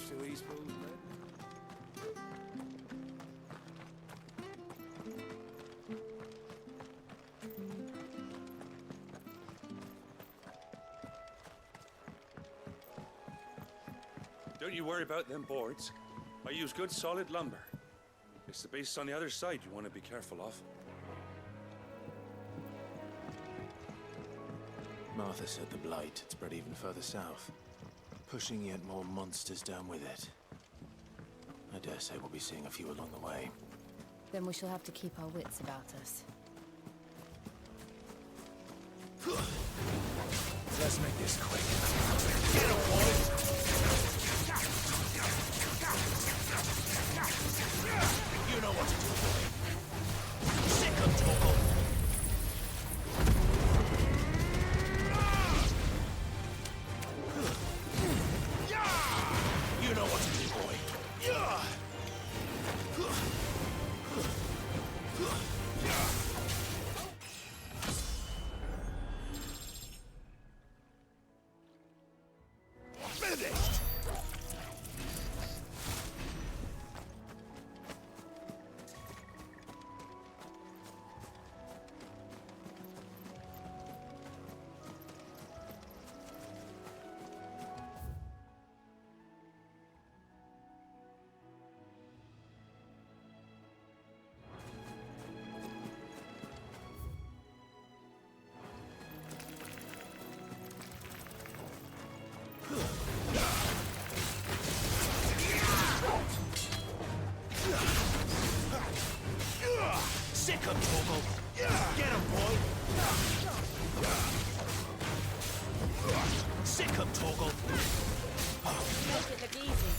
much to East Pool's men? Don't you worry about them boards. I use good solid lumber. It's the base on the other side you want to be careful of. Martha said the blight had spread even further south, pushing yet more monsters down with it. I dare say we'll be seeing a few along the way. Then we shall have to keep our wits about us. Let's make this quick. Get him, boys! You know what to do, boy. Sick of Torgal. You know what to do, boy. Finished! Sick of Torgal. Get him, boy. Sick of Torgal. Make it look easy.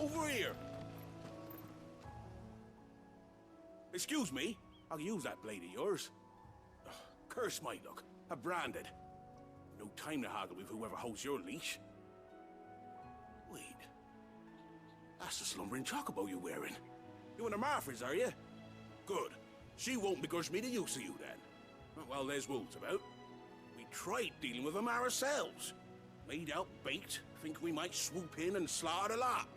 over here. Excuse me, I'll use that blade of yours. Ugh, curse my luck, I'm branded. No time to haggle with whoever holds your leash. Wait, that's the slumbering chocobo you're wearing. You and the Marfors, are you? Good. She won't begrudge me the use of you then. Well, there's wolves about. We tried dealing with them ourselves. Made out baked, think we might swoop in and slaughter the lot.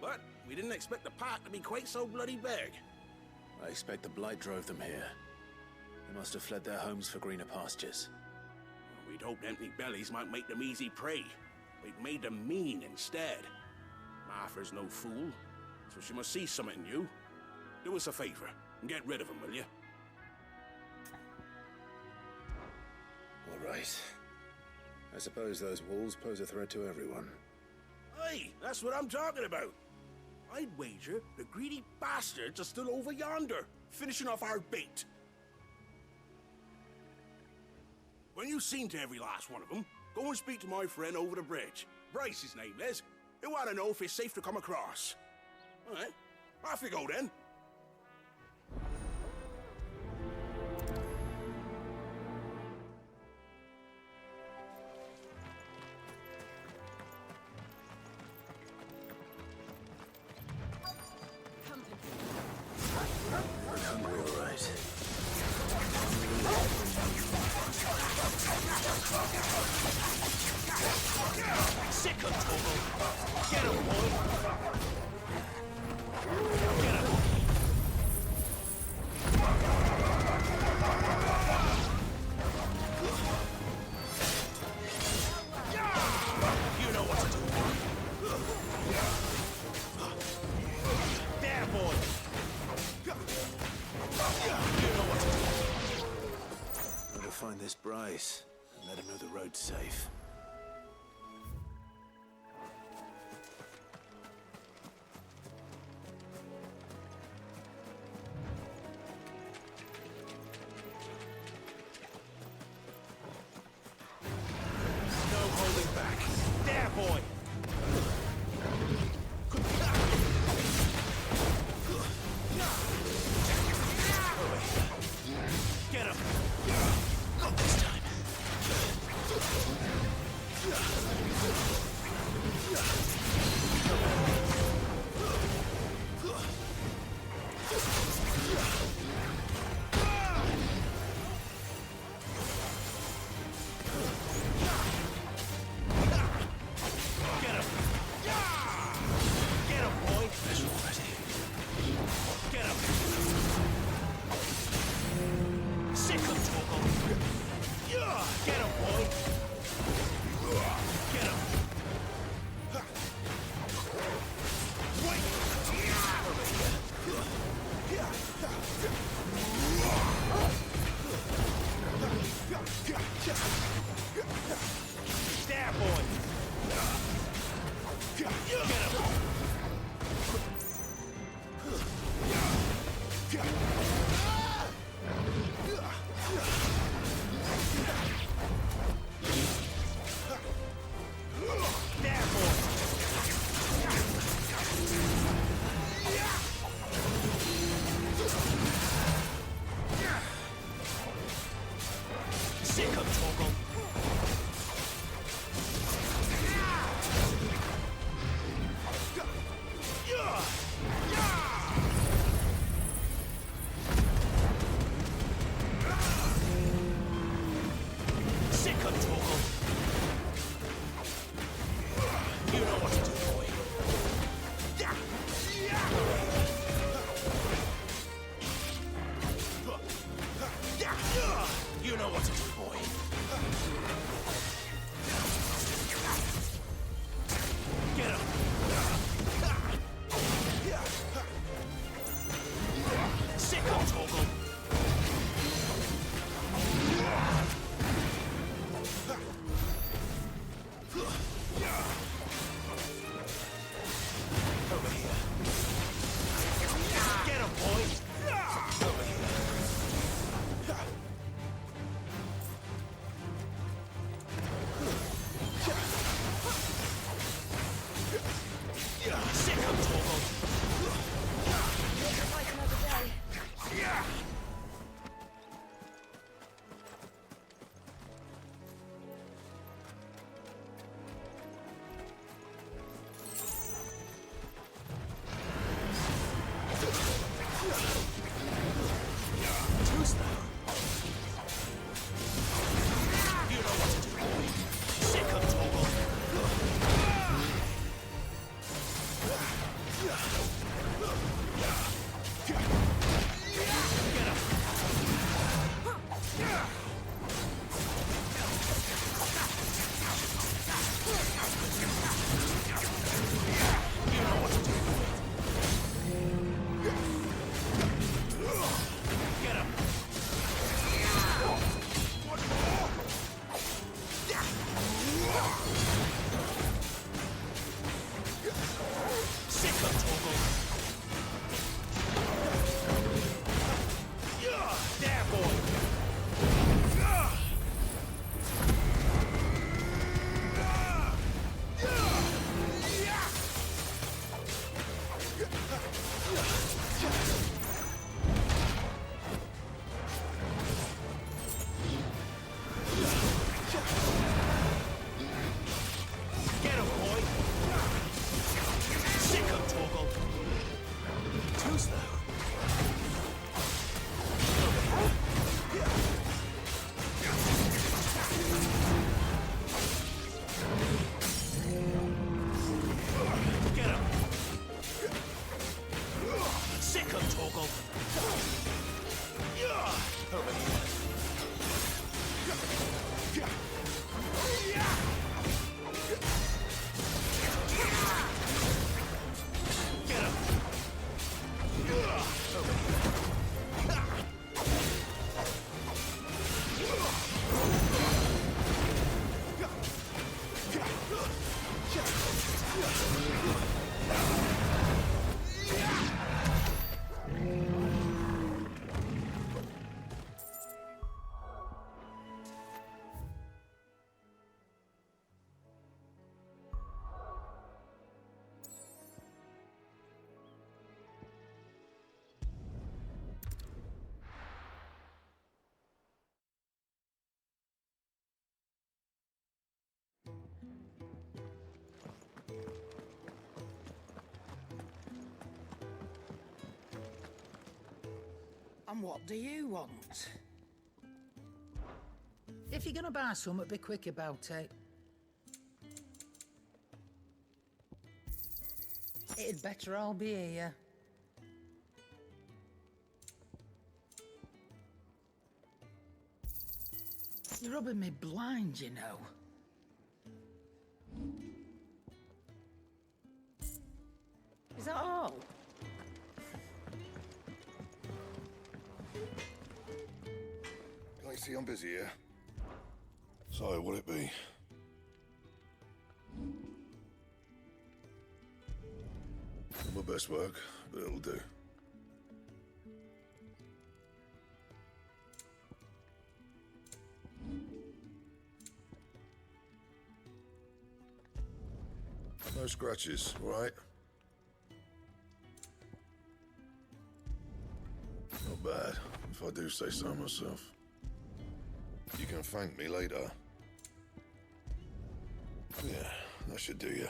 But we didn't expect the pack to be quite so bloody big. I expect the blight drove them here. They must have fled their homes for greener pastures. We'd hoped empty bellies might make them easy prey. We'd made them mean instead. Martha's no fool, so she must see something in you. Do us a favor and get rid of them, will you? All right. I suppose those wolves pose a threat to everyone. Aye, that's what I'm talking about. I'd wager the greedy bastards are still over yonder, finishing off our bait. When you've seen to every last one of them, go and speak to my friend over the bridge. Bryce, his name is. He'll want to know if it's safe to come across. All right, off you go then. I'm hungry, all right. Sick of trouble. Get him, boy. Get him. You know what to do. There, boy. You know what to do. Gotta find this Bryce and let him know the road's safe. No holding back. There, boy. Get him. Not this time. Get him. Get him, boy. Get him. Sick of trouble. Get him, boy. Get him. Wait. There, boy. Get him. There, boy. Sick of trouble. Sick of trouble. You know what to do, boy. You know what to do, boy. Get him. Sick of trouble. Over here. Get him, boy. Over here. Sick of And what do you want? If you're gonna buy something, be quick about it. It'd better all be here. You're rubbing me blind, you know. Is that all? Can't you see I'm busy here? So, what'll it be? Not my best work, but it'll do. No scratches, all right? Not bad, if I do say so myself. You can thank me later. Yeah, that should do you.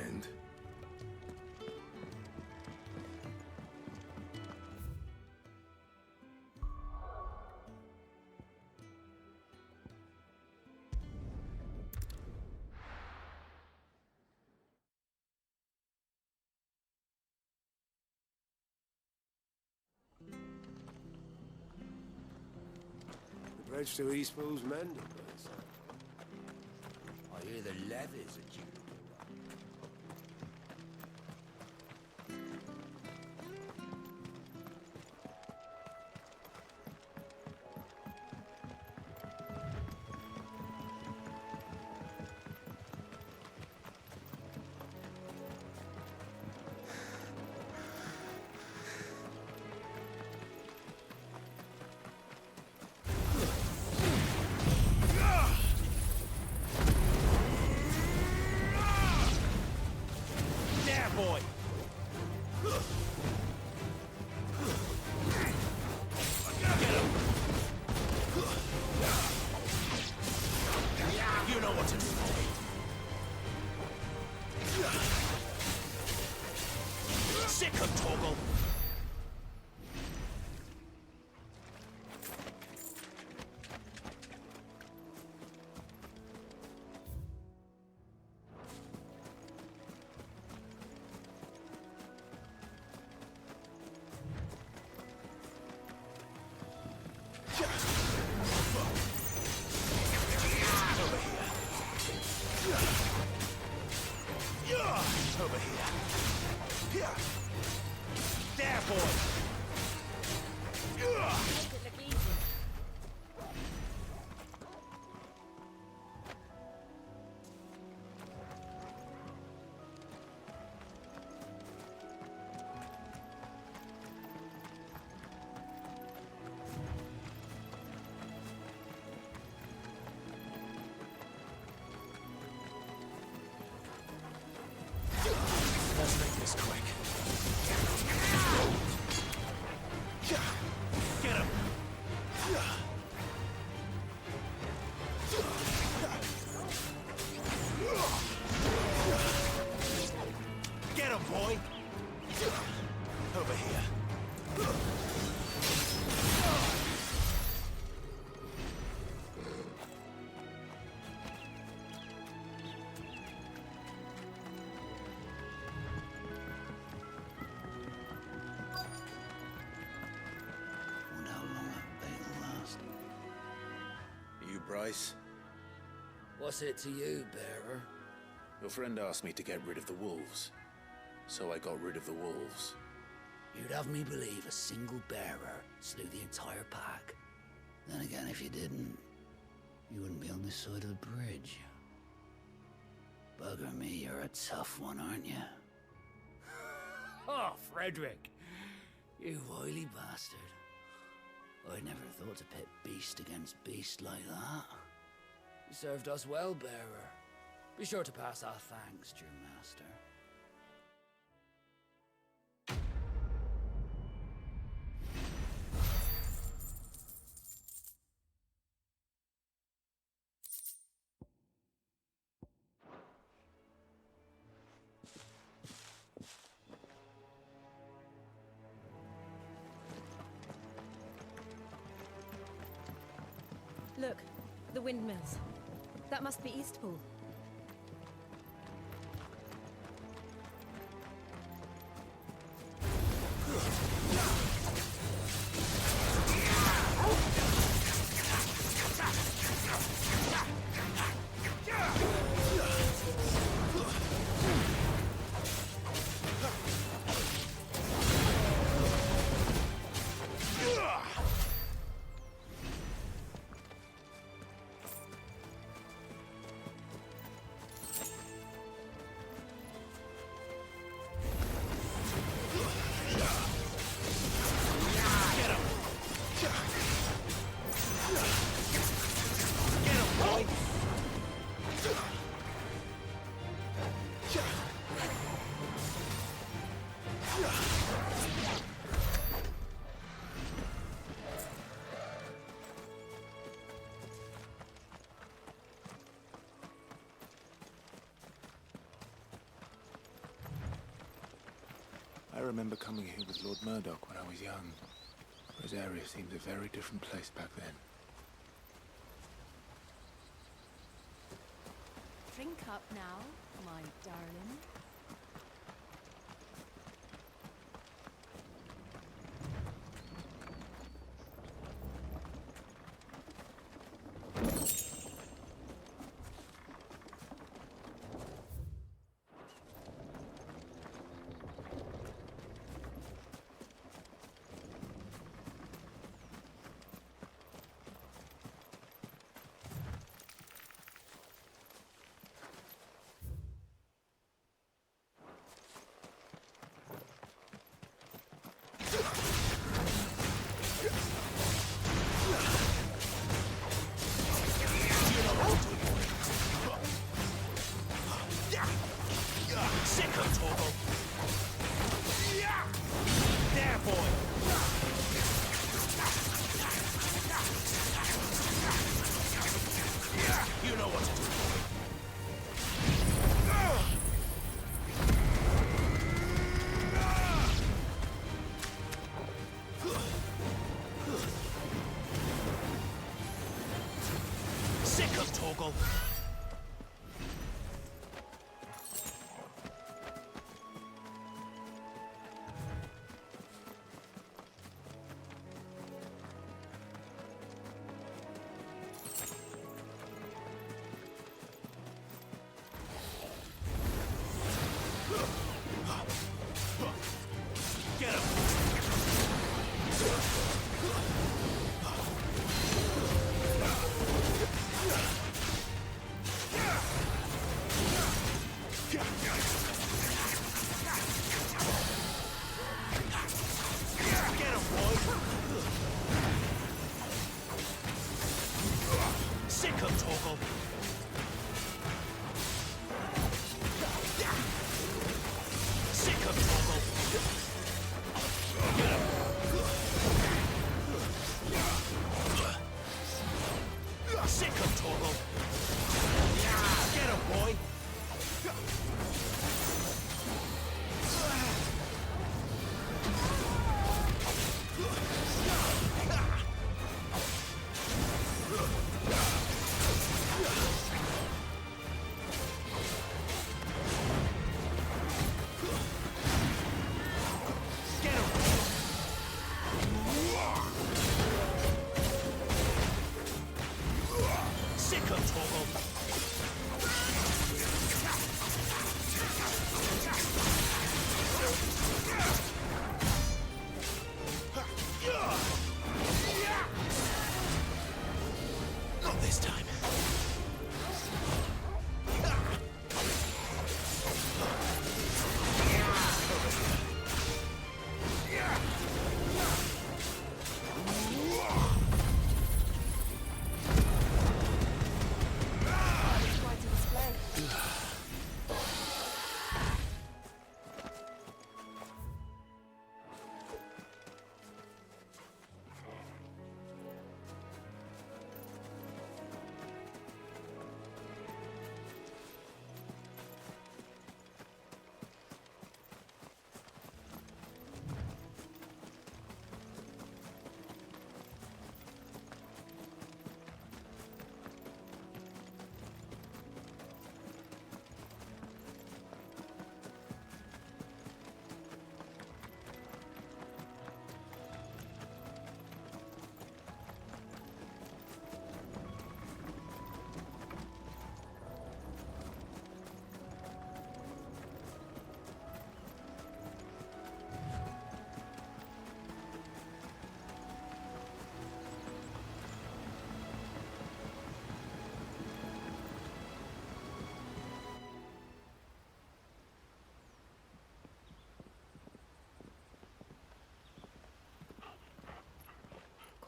And? The bridge to Eastpool's mended, by the sound. I hear the levies are due to go up. Boy! You know what to do. Sick of Toggle! Over here. Here. There, boy. Make it look easy. Let's make this quick. Get him! Get him, boy! Over here. Wonder how long that bait'll last. You, Bryce? What's it to you, bearer? Your friend asked me to get rid of the wolves. So I got rid of the wolves. You'd have me believe a single bearer slew the entire pack. Then again, if you didn't, you wouldn't be on this side of the bridge. Bugger me, you're a tough one, aren't you? Oh, Frederick! You wily bastard. I'd never thought to pit beast against beast like that. You served us well, bearer. Be sure to pass our thanks, dear master. The windmills. That must be Eastpool. I remember coming here with Lord Murdoch when I was young. Rosaria seemed a very different place back then. Drink up now, my darling.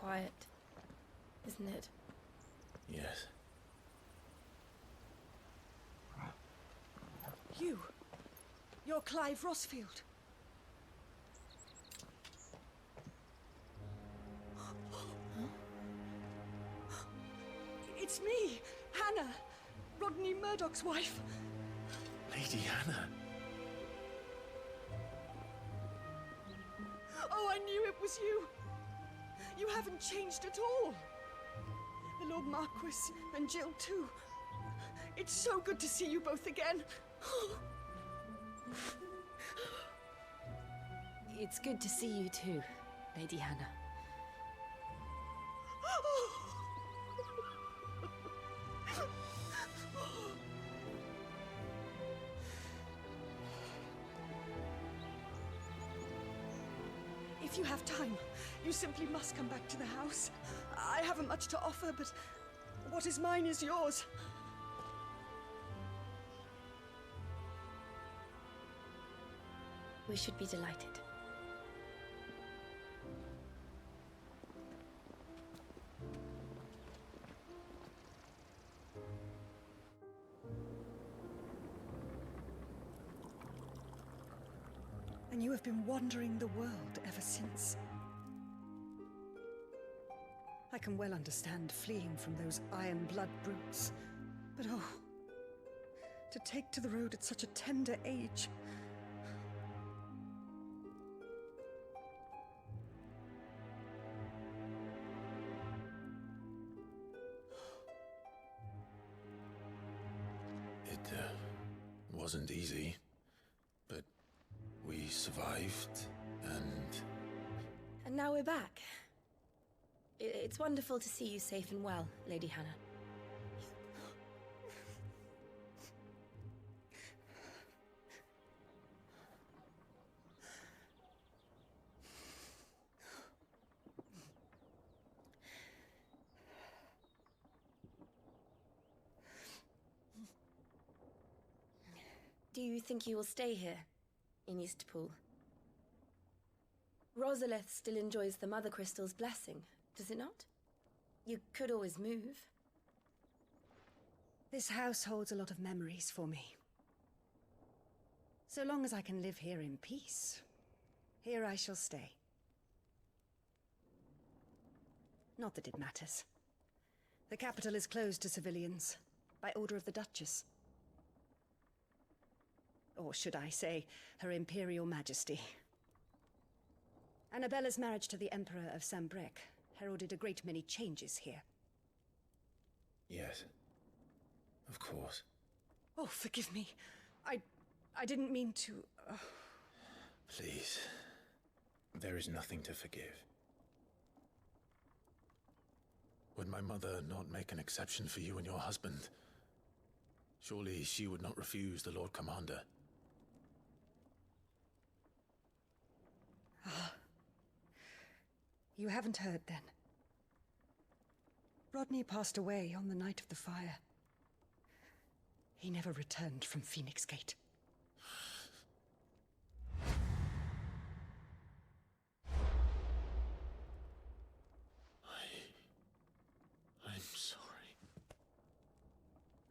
quiet, isn't it? Yes. You're Clive Rossfield. It's me, Hannah, Rodney Murdoch's wife. Lady Hannah. Oh, I knew it was you. You haven't changed at all. The Lord Marquis and Jill too. It's so good to see you both again. It's good to see you too, Lady Hannah. If you have time, you simply must come back to the house. I haven't much to offer, but what is mine is yours. We should be delighted. And you have been wandering the world ever since. I can well understand fleeing from those iron blood brutes. But oh, to take to the road at such a tender age. It wasn't easy, but we survived, and... And now we're back. It's wonderful to see you safe and well, Lady Hannah. Do you think you will stay here, in Eastpool? Rosalith still enjoys the Mother Crystal's blessing, does it not? You could always move. This house holds a lot of memories for me. So long as I can live here in peace, here I shall stay. Not that it matters. The capital is closed to civilians, by order of the Duchess. Or should I say, Her Imperial Majesty. Annabella's marriage to the Emperor of Sambrec heralded a great many changes here. Yes. Of course. Oh, forgive me. I didn't mean to... Please. There is nothing to forgive. Would my mother not make an exception for you and your husband? Surely she would not refuse the Lord Commander. You haven't heard, then. Rodney passed away on the night of the fire. He never returned from Phoenix Gate. I'm sorry.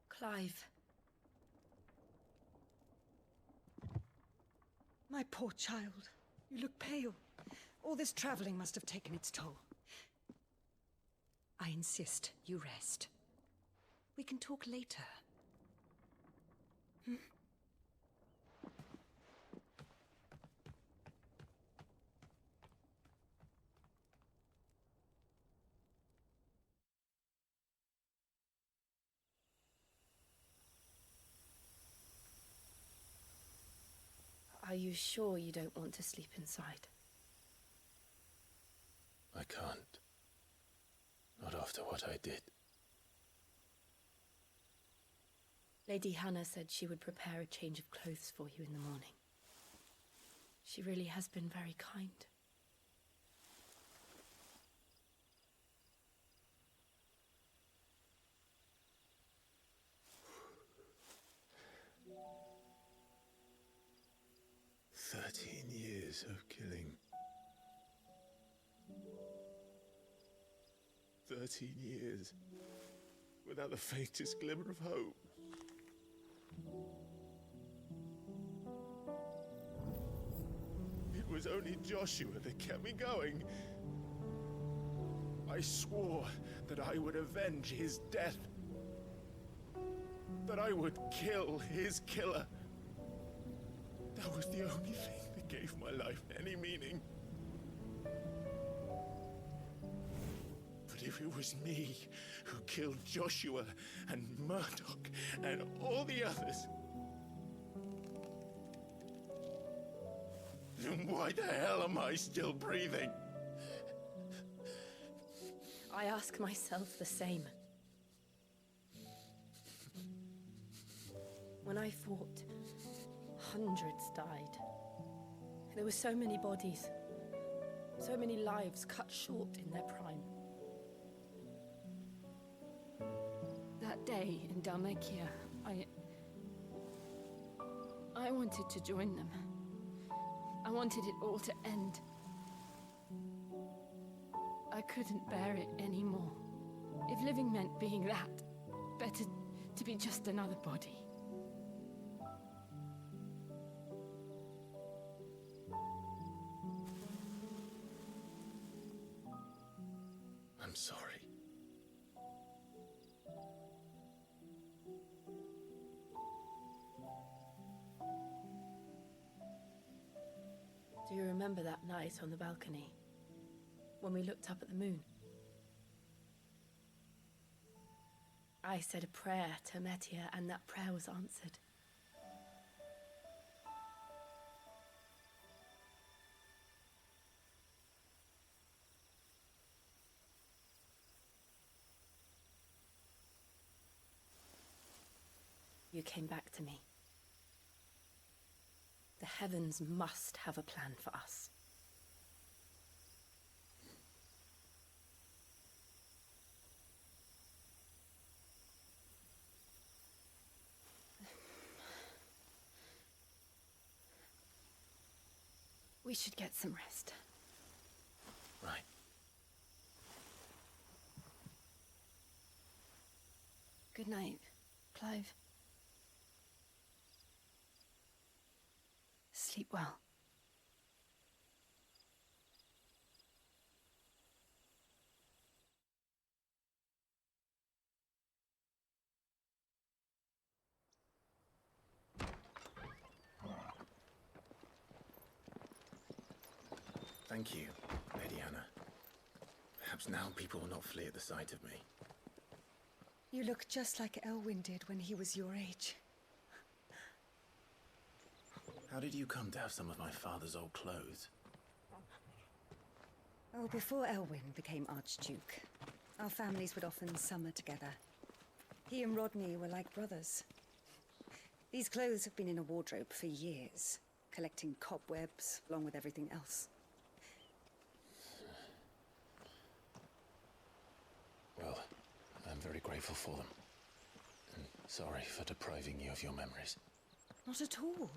Clive. My poor child. You look pale. All this traveling must have taken its toll. I insist you rest. We can talk later. Hmm? Are you sure you don't want to sleep inside? I can't. Not after what I did. Lady Hannah said she would prepare a change of clothes for you in the morning. She really has been very kind. "13 years of killing. 13 years, without the faintest glimmer of hope. It was only Joshua that kept me going. I swore that I would avenge his death. That I would kill his killer. That was the only thing that gave my life any meaning. But if it was me who killed Joshua and Murdoch and all the others, then why the hell am I still breathing? I ask myself the same. When I fought, hundreds died. There were so many bodies, so many lives cut short in their prime. That day in Dalmekia, I wanted to join them. I wanted it all to end. I couldn't bear it anymore. If living meant being that, better to be just another body. I'm sorry. Do you remember that night on the balcony, when we looked up at the moon? I said a prayer to Metia, and that prayer was answered. You came back to me. The heavens must have a plan for us. We should get some rest. Right. Good night, Clive. Sleep well. Thank you, Lady Hannah. Perhaps now people will not flee at the sight of me. You look just like Elwyn did when he was your age. How did you come to have some of my father's old clothes? Oh, before Elwyn became Archduke, our families would often summer together. He and Rodney were like brothers. These clothes have been in a wardrobe for years, collecting cobwebs along with everything else. Well, I'm very grateful for them. And sorry for depriving you of your memories. Not at all.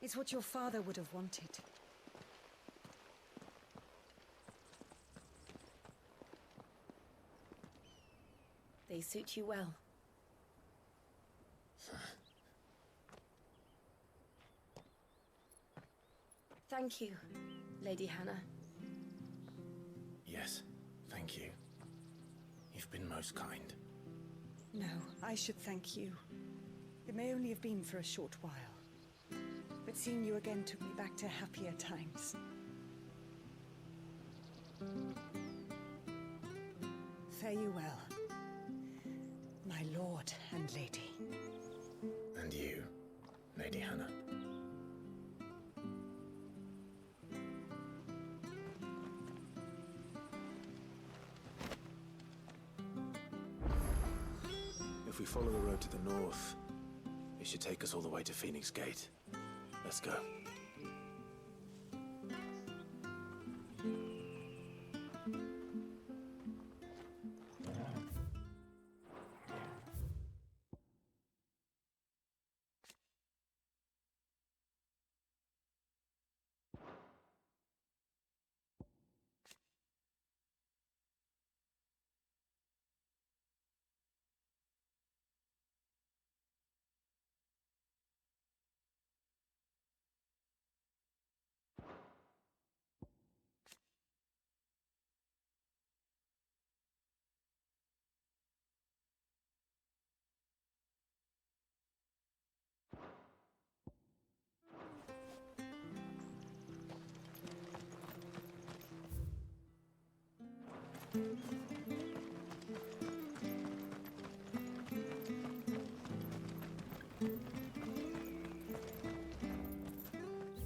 It's what your father would have wanted. They suit you well. Thank you, Lady Hannah. Yes, thank you. You've been most kind. No, I should thank you. It may only have been for a short while. But seeing you again took me back to happier times. Fare you well, my lord and lady. And you, Lady Hannah. If we follow the road to the north, it should take us all the way to Phoenix Gate. Let's go.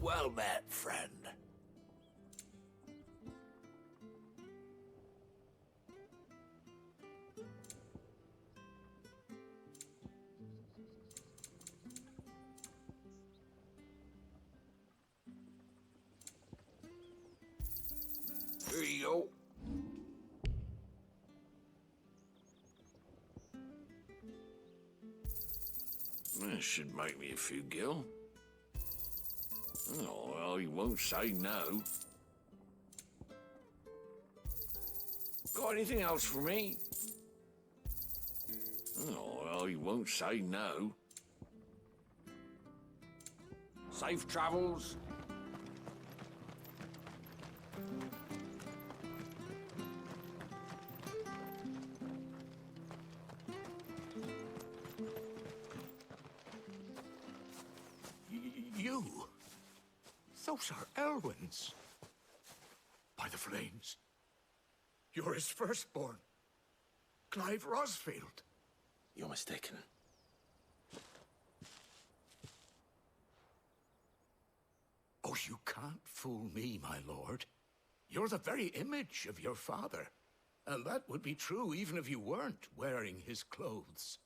Well met, friend. Here you go. This should make me a few gil. Oh, well, he won't say no. Got anything else for me? Oh, well, he won't say no. Safe travels. You? Those are Elwyn's. By the flames. You're his firstborn. Clive Rosfield. You're mistaken. Oh, you can't fool me, my lord. You're the very image of your father. And that would be true even if you weren't wearing his clothes.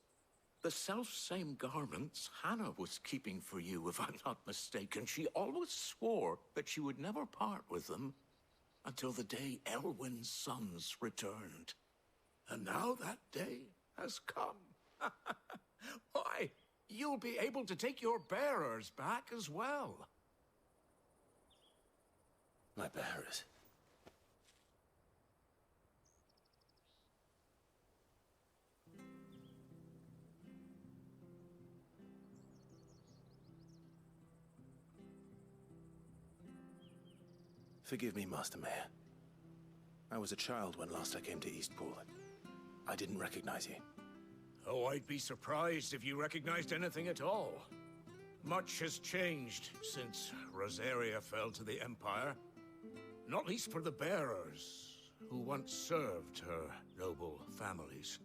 The self-same garments Hannah was keeping for you, if I'm not mistaken. She always swore that she would never part with them until the day Elwyn's sons returned. And now that day has come. Why, you'll be able to take your bearers back as well. My bearers. Forgive me, Master Mayor. I was a child when last I came to Eastpool. I didn't recognize you. Oh, I'd be surprised if you recognized anything at all. Much has changed since Rosaria fell to the Empire. Not least for the bearers, who once served her noble families.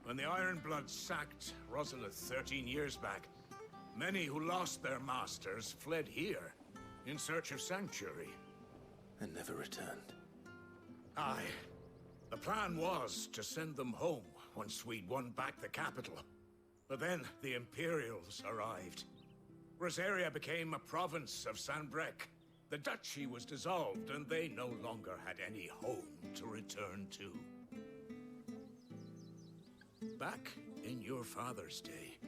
When the Ironbloods sacked Rosalith 13 years back, many who lost their masters fled here in search of sanctuary. And never returned. Aye. The plan was to send them home once we'd won back the capital. But then the Imperials arrived. Rosaria became a province of Sanbreque. The duchy was dissolved, and they no longer had any home to return to. Back in your father's day,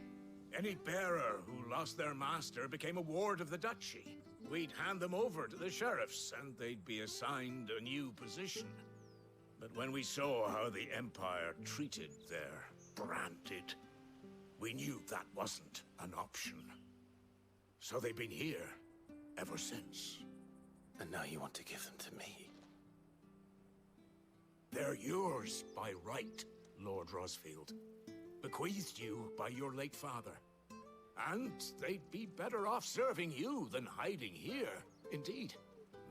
any bearer who lost their master became a ward of the duchy. We'd hand them over to the sheriffs, and they'd be assigned a new position. But when we saw how the Empire treated their branded, we knew that wasn't an option. So they've been here ever since. And now you want to give them to me? They're yours by right, Lord Rosfield. Bequeathed you by your late father. And they'd be better off serving you than hiding here. Indeed,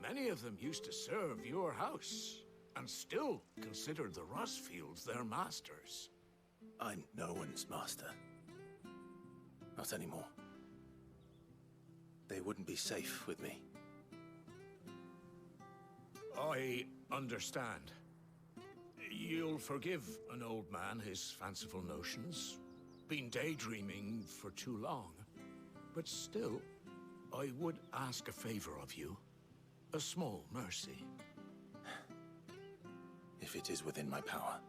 many of them used to serve your house, and still considered the Rosfields their masters. I'm no one's master. Not anymore. They wouldn't be safe with me. I understand. You'll forgive an old man his fanciful notions. Been daydreaming for too long. But still, I would ask a favor of you. A small mercy. If it is within my power.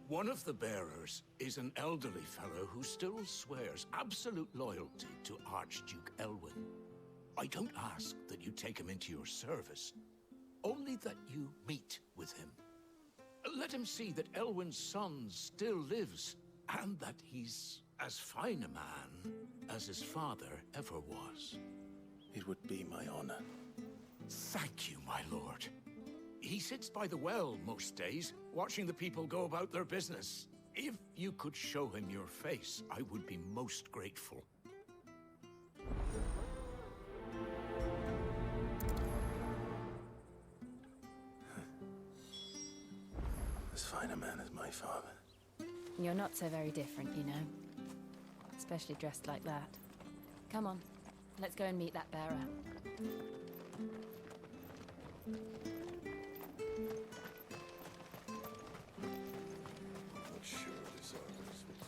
One of the bearers is an elderly fellow who still swears absolute loyalty to Archduke Elwyn. I don't ask that you take him into your service, only that you meet with him. Let him see that Elwyn's son still lives, and that he's as fine a man as his father ever was. It would be my honor. Thank you, my lord. He sits by the well most days, watching the people go about their business. If you could show him your face, I would be most grateful. As fine a man as my father. You're not so very different, you know. Especially dressed like that. Come on, let's go and meet that bearer. Not sure this artist was.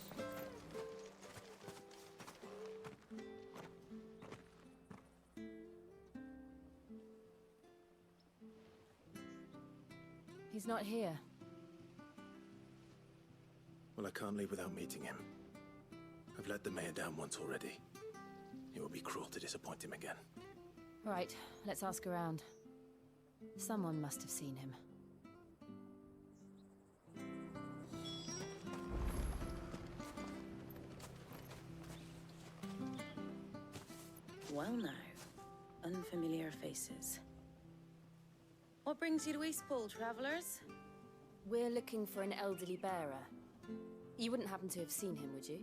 He's not here. Well, I can't leave without meeting him. I've let the mayor down once already. It would be cruel to disappoint him again. Right, let's ask around. Someone must have seen him. Well now, unfamiliar faces. What brings you to Eastpool, travelers? We're looking for an elderly bearer. You wouldn't happen to have seen him, would you?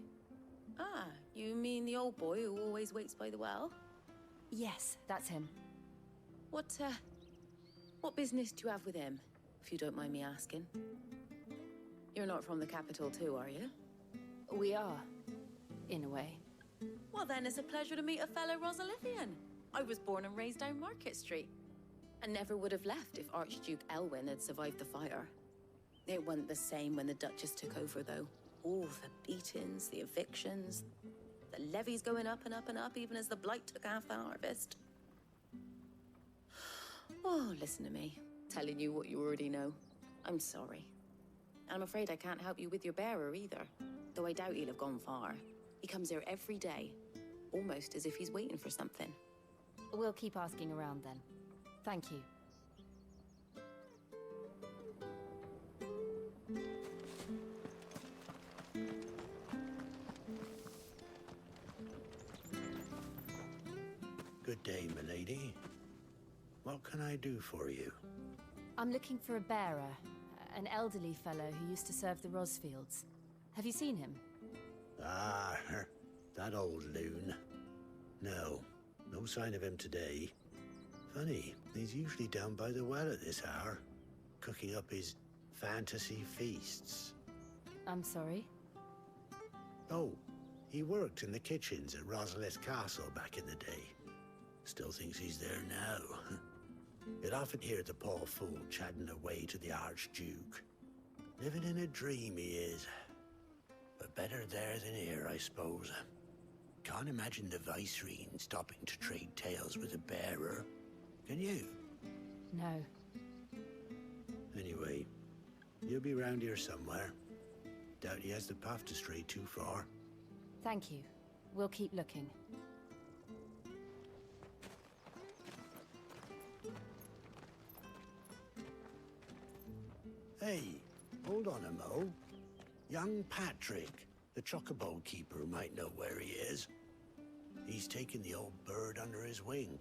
Ah, you mean the old boy who always waits by the well? Yes, that's him. What business do you have with him, if you don't mind me asking? You're not from the capital too, are you? We are, in a way. Well then, it's a pleasure to meet a fellow Rosalithian. I was born and raised down Market Street, and never would have left if Archduke Elwyn had survived the fire. It wasn't the same when the Duchess took over, though. All the beatings, the evictions, the levies going up and up and up, even as the blight took half the harvest. Oh, listen to me, telling you what you already know. I'm sorry. I'm afraid I can't help you with your bearer either, though I doubt he'll have gone far. He comes here every day, almost as if he's waiting for something. We'll keep asking around then. Thank you. Good day, milady. What can I do for you? I'm looking for a bearer, an elderly fellow who used to serve the Rosfields. Have you seen him? Ah, that old loon. No sign of him today. Funny, he's usually down by the well at this hour, cooking up his fantasy feasts. I'm sorry? Oh, he worked in the kitchens at Rosalith Castle back in the day. Still thinks he's there now. You'd often hear the poor fool chatting away to the Archduke. Living in a dream he is. But better there than here, I suppose. Can't imagine the Viceroy stopping to trade tales with a bearer. Can you? No. Anyway, he'll be round here somewhere. Doubt he has the path to stray too far. Thank you. We'll keep looking. Hey, hold on a mo. Young Patrick, the chocobo keeper, might know where he is. He's taken the old bird under his wing,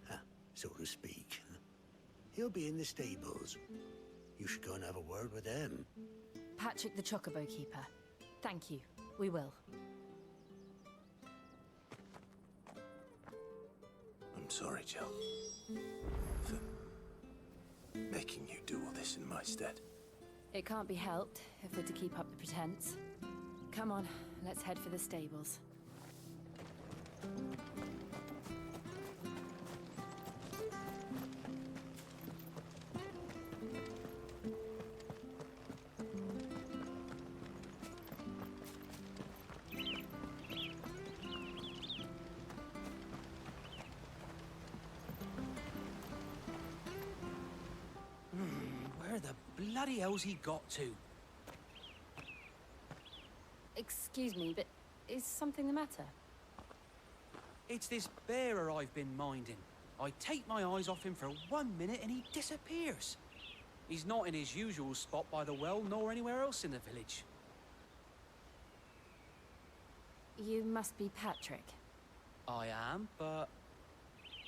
so to speak. He'll be in the stables. You should go and have a word with him. Patrick the Chocobo Keeper. Thank you. We will. I'm sorry, Jill. For making you do all this in my stead. It can't be helped if we're to keep up the pretense. Come on, let's head for the stables. Where the bloody hell's he got to? Excuse me, but is something the matter? It's this bearer I've been minding. I take my eyes off him for 1 minute and he disappears. He's not in his usual spot by the well, nor anywhere else in the village. You must be Patrick. I am, but...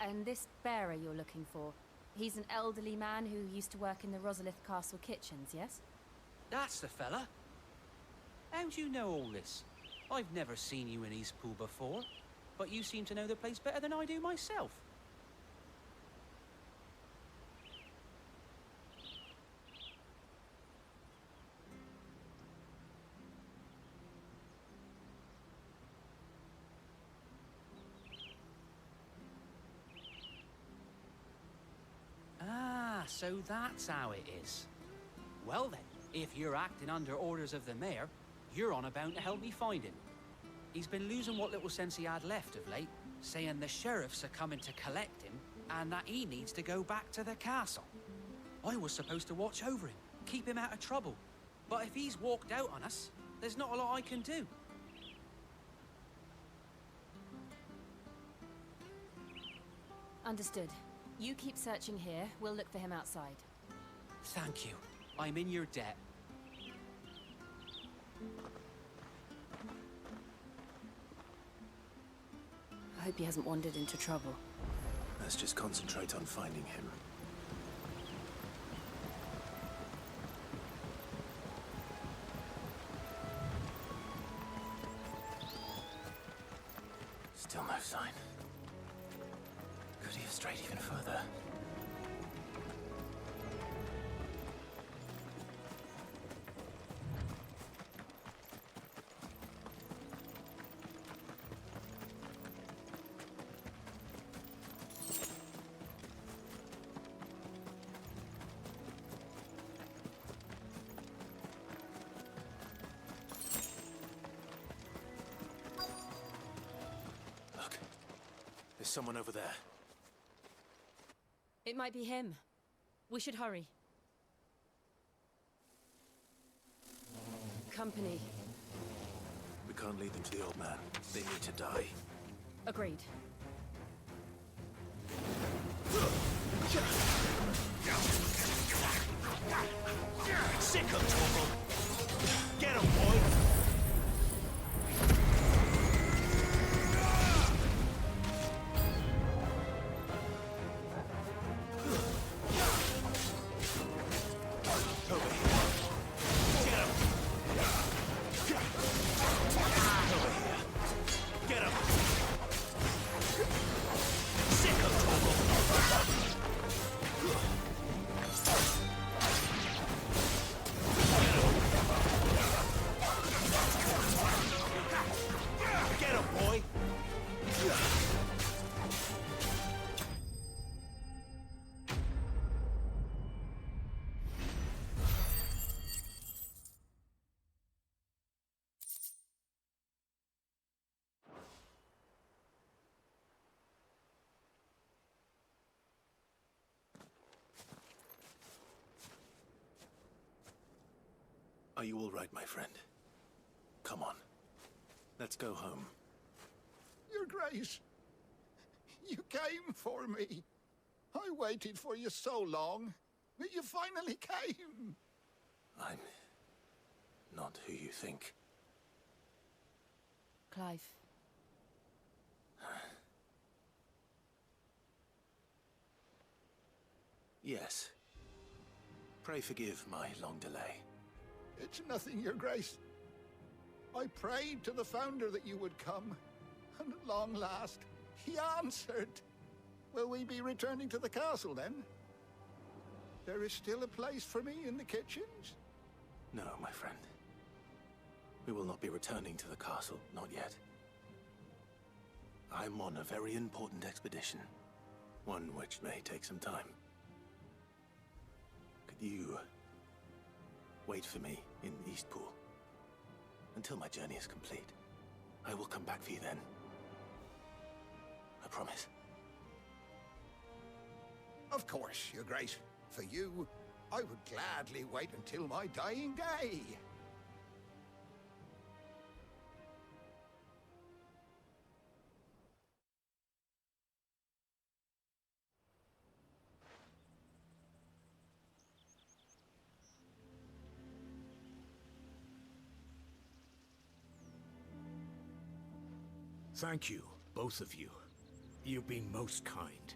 And this bearer you're looking for, he's an elderly man who used to work in the Rosalith Castle kitchens, yes? That's the fella. How'd you know all this? I've never seen you in Eastpool before, but you seem to know the place better than I do myself. So that's how it is. Well then, if you're acting under orders of the mayor, you're on about to help me find him. He's been losing what little sense he had left of late, saying the sheriffs are coming to collect him, and that he needs to go back to the castle. I was supposed to watch over him, keep him out of trouble. But if he's walked out on us, there's not a lot I can do. Understood. You keep searching here, we'll look for him outside. Thank you. I'm in your debt. I hope he hasn't wandered into trouble. Let's just concentrate on finding him. Still no sign. Could he have strayed even further? Look, there's someone over there. It might be him. We should hurry. Company. We can't lead them to the old man. They need to die. Agreed. Sick of trouble! Get him, boy! Are you all right, my friend? Come on. Let's go home. Your Grace, you came for me. I waited for you so long, but you finally came. I'm not who you think. Clive. Yes. Pray forgive my long delay. It's nothing, Your Grace. I prayed to the Founder that you would come, and at long last, he answered. Will we be returning to the castle, then? There is still a place for me in the kitchens? No, my friend. We will not be returning to the castle, not yet. I'm on a very important expedition, one which may take some time. Could you wait for me in Eastpool until my journey is complete? I will come back for you then. I promise. Of course, Your Grace. For you, I would gladly wait until my dying day. Thank you, both of you. You've been most kind.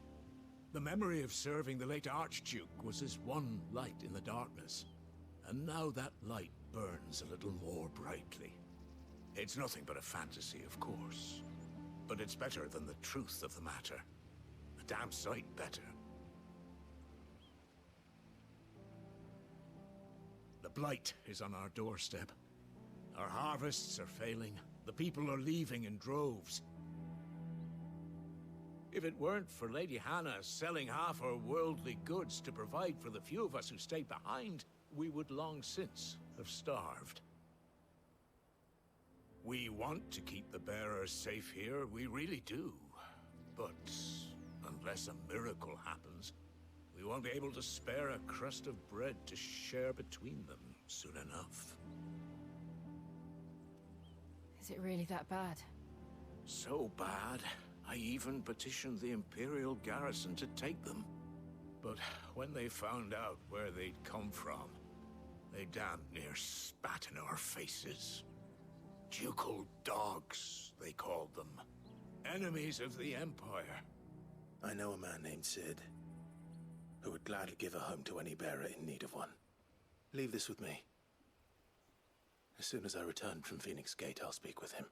The memory of serving the late Archduke was as one light in the darkness, and now that light burns a little more brightly. It's nothing but a fantasy, of course, but it's better than the truth of the matter. A damn sight better. The blight is on our doorstep. Our harvests are failing. The people are leaving in droves. If it weren't for Lady Hannah selling half her worldly goods to provide for the few of us who stayed behind, we would long since have starved. We want to keep the bearers safe here, we really do. But unless a miracle happens, we won't be able to spare a crust of bread to share between them soon enough. Is it really that bad? So bad, I even petitioned the Imperial garrison to take them. But when they found out where they'd come from, they damn near spat in our faces. Ducal dogs, they called them. Enemies of the Empire. I know a man named Sid, who would gladly give a home to any bearer in need of one. Leave this with me. As soon as I return from Phoenix Gate, I'll speak with him.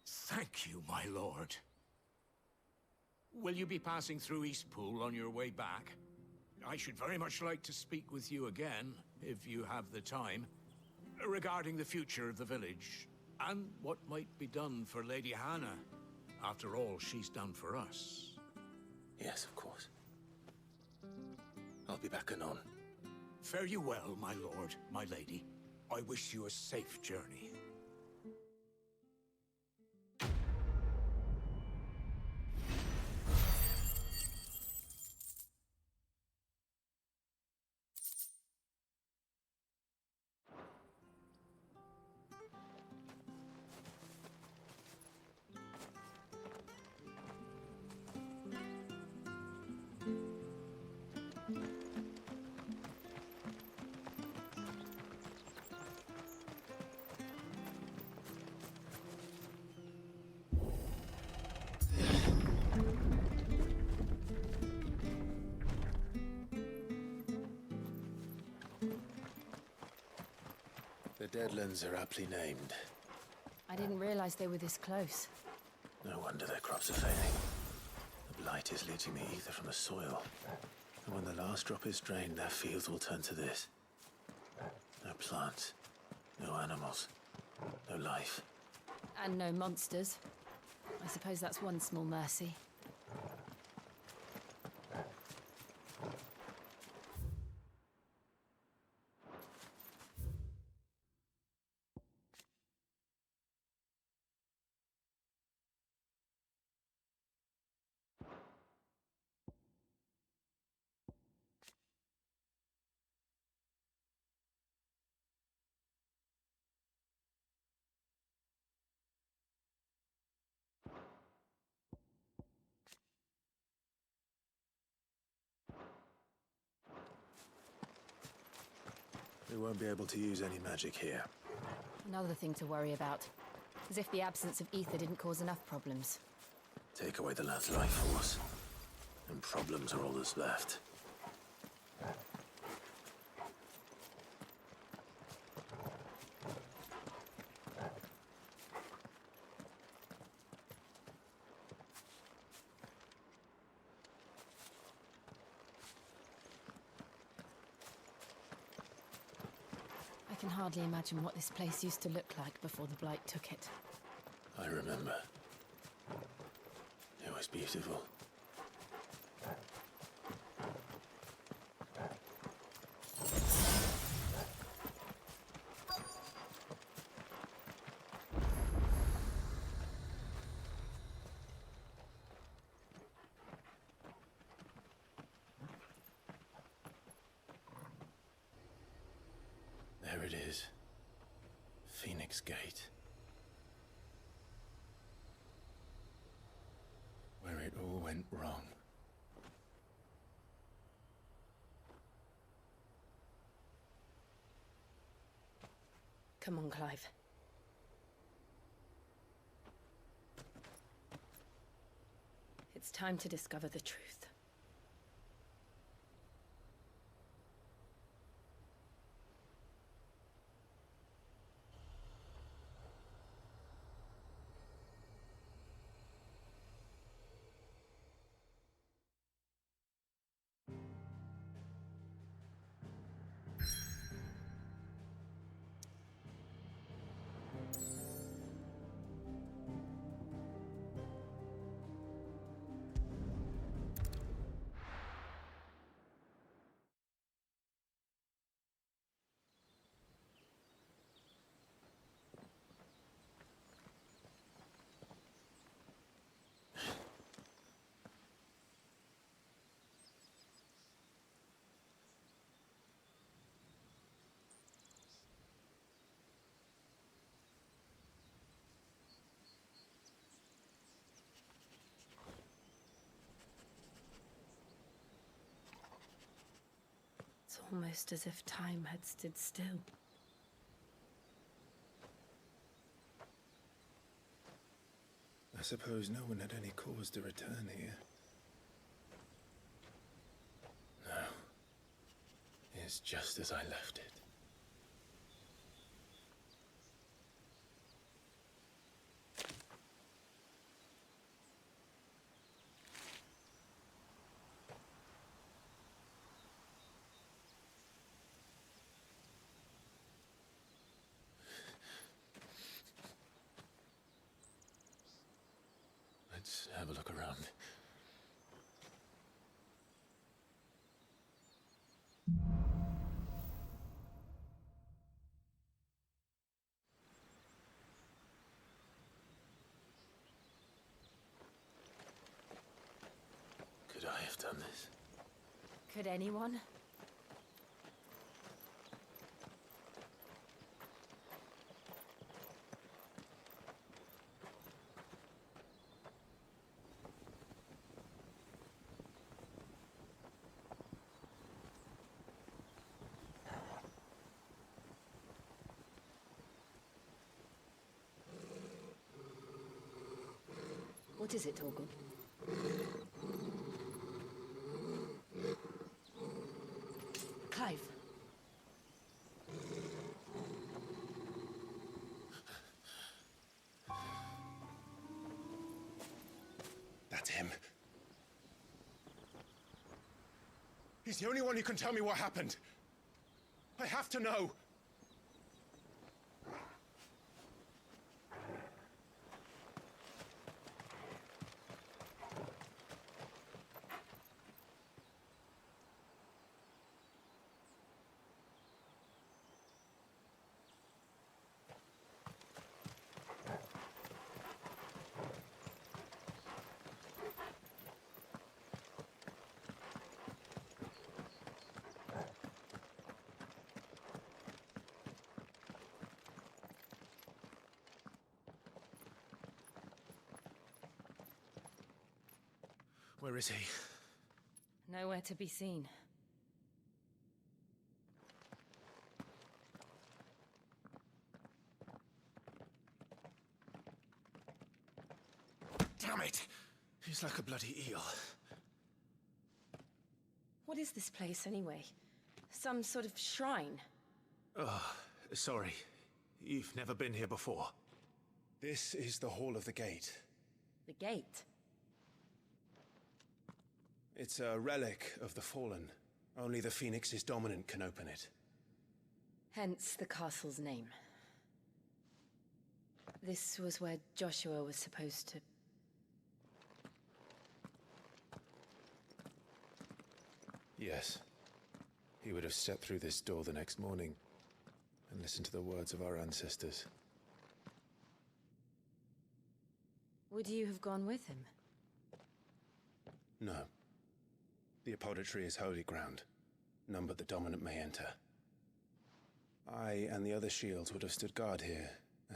Thank you, my lord. Will you be passing through Eastpool on your way back? I should very much like to speak with you again, if you have the time, regarding the future of the village, and what might be done for Lady Hannah, after all she's done for us. Yes, of course. I'll be back anon. Fare you well, my lord, my lady. I wish you a safe journey. The Deadlands are aptly named. I didn't realize they were this close. No wonder their crops are failing. The blight is leaching the ether from the soil. And when the last drop is drained, their fields will turn to this. No plants, no animals, no life. And no monsters. I suppose that's one small mercy. We won't be able to use any magic here. Another thing to worry about. As if the absence of ether didn't cause enough problems. Take away the lad's life force, and problems are all that's left. I can hardly imagine what this place used to look like before the Blight took it. I remember. It was beautiful. There it is. Phoenix Gate. Where it all went wrong. Come on, Clive. It's time to discover the truth. It's almost as if time had stood still. I suppose no one had any cause to return here. No. It's just as I left it. Let's have a look around. Could I have done this? Could anyone? What is it, Torgal? Clive. That's him. He's the only one who can tell me what happened. I have to know. Where is he? Nowhere to be seen. Damn it! He's like a bloody eel. What is this place, anyway? Some sort of shrine? Oh, sorry. You've never been here before. This is the Hall of the Gate. The gate? It's a relic of the Fallen. Only the Phoenix's dominant can open it. Hence the castle's name. This was where Joshua was supposed to... Yes. He would have stepped through this door the next morning and listened to the words of our ancestors. Would you have gone with him? No. The apodatory is holy ground. None but the dominant may enter. I and the other shields would have stood guard here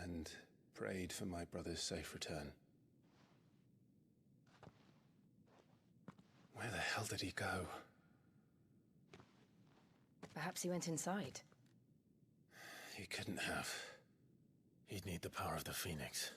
and prayed for my brother's safe return. Where the hell did he go? Perhaps he went inside. He couldn't have. He'd need the power of the Phoenix.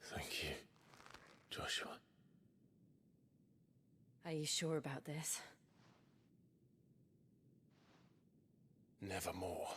Thank you, Joshua. Are you sure about this? Nevermore.